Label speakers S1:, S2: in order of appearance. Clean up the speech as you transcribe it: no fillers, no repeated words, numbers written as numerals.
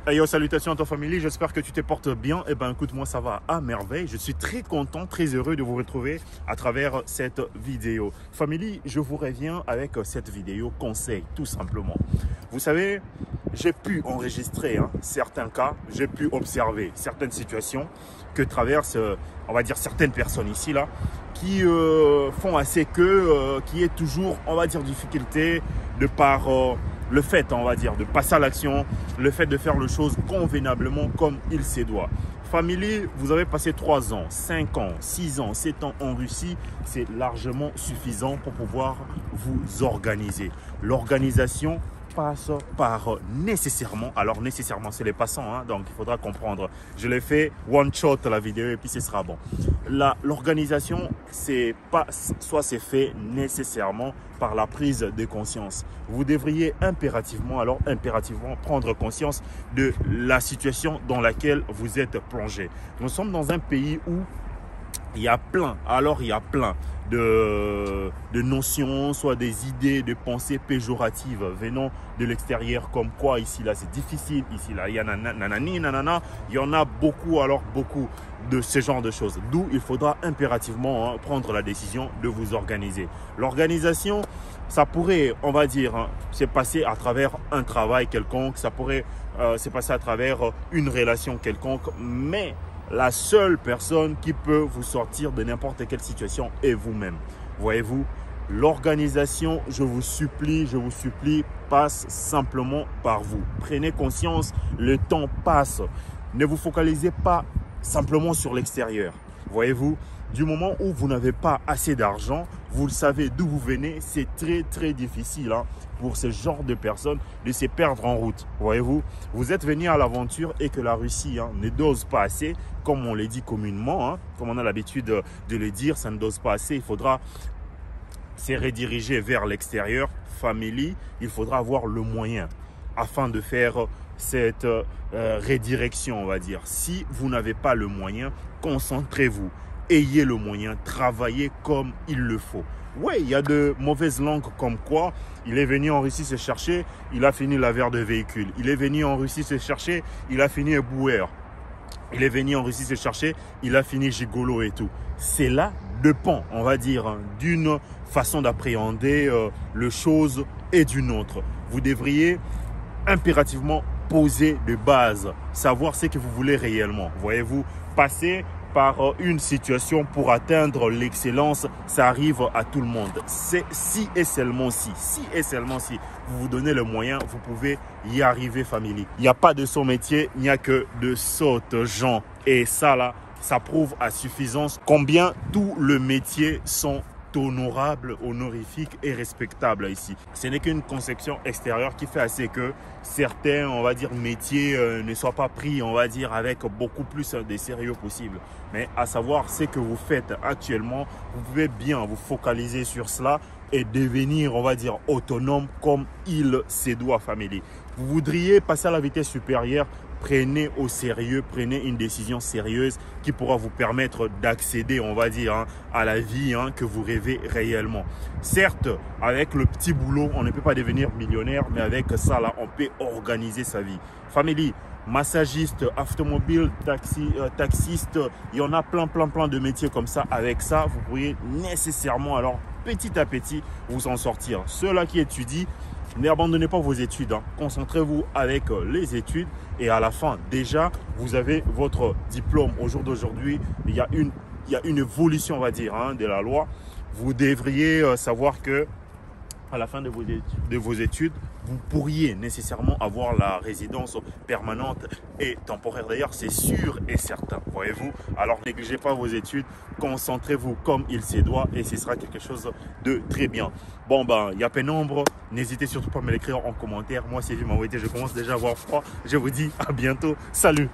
S1: Hey yo, salutations à ta famille, j'espère que tu te portes bien. Eh ben écoute, moi ça va à merveille. Je suis très content, très heureux de vous retrouver à travers cette vidéo. Famille, je vous reviens avec cette vidéo conseil, tout simplement. Vous savez, j'ai pu enregistrer certains cas, j'ai pu observer certaines situations que traversent, on va dire, certaines personnes ici, là, qui font assez que, qui est toujours, on va dire, difficulté de par le fait, on va dire, de passer à l'action, le fait de faire les choses convenablement comme il se doit. Famille, vous avez passé 3 ans, 5 ans, 6 ans, 7 ans en Russie, c'est largement suffisant pour pouvoir vous organiser. L'organisation passe par nécessairement, alors nécessairement c'est les passants, donc il faudra comprendre. Je l'ai fait one shot la vidéo et puis ce sera bon. L'organisation, c'est pas, soit c'est fait nécessairement par la prise de conscience. Vous devriez impérativement prendre conscience de la situation dans laquelle vous êtes plongé. Nous sommes dans un pays où il y a plein de notions, soit des idées, de pensées péjoratives venant de l'extérieur, comme quoi ici là c'est difficile, ici là il y a nanani, nanana, il y en a beaucoup, alors beaucoup de ce genre de choses. D'où il faudra impérativement prendre la décision de vous organiser. L'organisation, ça pourrait, on va dire, se passer à travers un travail quelconque, ça pourrait se passer à travers une relation quelconque, mais la seule personne qui peut vous sortir de n'importe quelle situation est vous-même. Voyez-vous, l'organisation, je vous supplie, passe simplement par vous. Prenez conscience, le temps passe. Ne vous focalisez pas simplement sur l'extérieur. Voyez-vous, du moment où vous n'avez pas assez d'argent, vous le savez d'où vous venez, c'est très difficile pour ce genre de personnes de se perdre en route. Voyez-vous, vous êtes venu à l'aventure et que la Russie ne dose pas assez, comme on le dit communément, comme on a l'habitude de le dire, ça ne dose pas assez, il faudra se rediriger vers l'extérieur. Famille, il faudra avoir le moyen afin de faire cette redirection, on va dire. Si vous n'avez pas le moyen, concentrez-vous. Ayez le moyen, travaillez comme il le faut. Oui, il y a de mauvaises langues comme quoi il est venu en Russie se chercher, il a fini laveur de véhicules. Il est venu en Russie se chercher, il a fini éboueur. Il est venu en Russie se chercher, il a fini gigolo et tout. C'est là dépend, on va dire, d'une façon d'appréhender les choses et d'une autre. Vous devriez impérativement poser de base, savoir ce que vous voulez réellement. Voyez-vous, passer par une situation pour atteindre l'excellence, ça arrive à tout le monde. C'est si et seulement si vous vous donnez le moyen, vous pouvez y arriver, famille. Il n'y a pas de son métier, il n'y a que de sottes gens. Et ça là, ça prouve à suffisance combien tous les métiers sont honorable, honorifique et respectable ici. Ce n'est qu'une conception extérieure qui fait assez que certains, on va dire, métiers ne soient pas pris, on va dire, avec beaucoup plus de sérieux possible. Mais à savoir ce que vous faites actuellement, vous pouvez bien vous focaliser sur cela et devenir, on va dire, autonome comme il se doit, famille. Vous voudriez passer à la vitesse supérieure, prenez au sérieux, prenez une décision sérieuse qui pourra vous permettre d'accéder, on va dire, à la vie que vous rêvez réellement. Certes, avec le petit boulot, on ne peut pas devenir millionnaire, mais avec ça, là, on peut organiser sa vie. Famille, massagiste, automobile, taxiste, il y en a plein de métiers comme ça. Avec ça, vous pourriez nécessairement, alors, petit à petit, vous en sortir. Ceux-là qui étudient, n'abandonnez pas vos études, concentrez-vous avec les études et à la fin, déjà, vous avez votre diplôme. Au jour d'aujourd'hui, il y a une évolution, on va dire, de la loi. Vous devriez savoir que à la fin de vos études, vous pourriez nécessairement avoir la résidence permanente et temporaire. D'ailleurs, c'est sûr et certain, voyez-vous. Alors, négligez pas vos études, concentrez-vous comme il se doit et ce sera quelque chose de très bien. Bon, ben, il y a pénombre. N'hésitez surtout pas à me l'écrire en commentaire. Moi, c'est Vimawete, je commence déjà à avoir froid. Je vous dis à bientôt. Salut.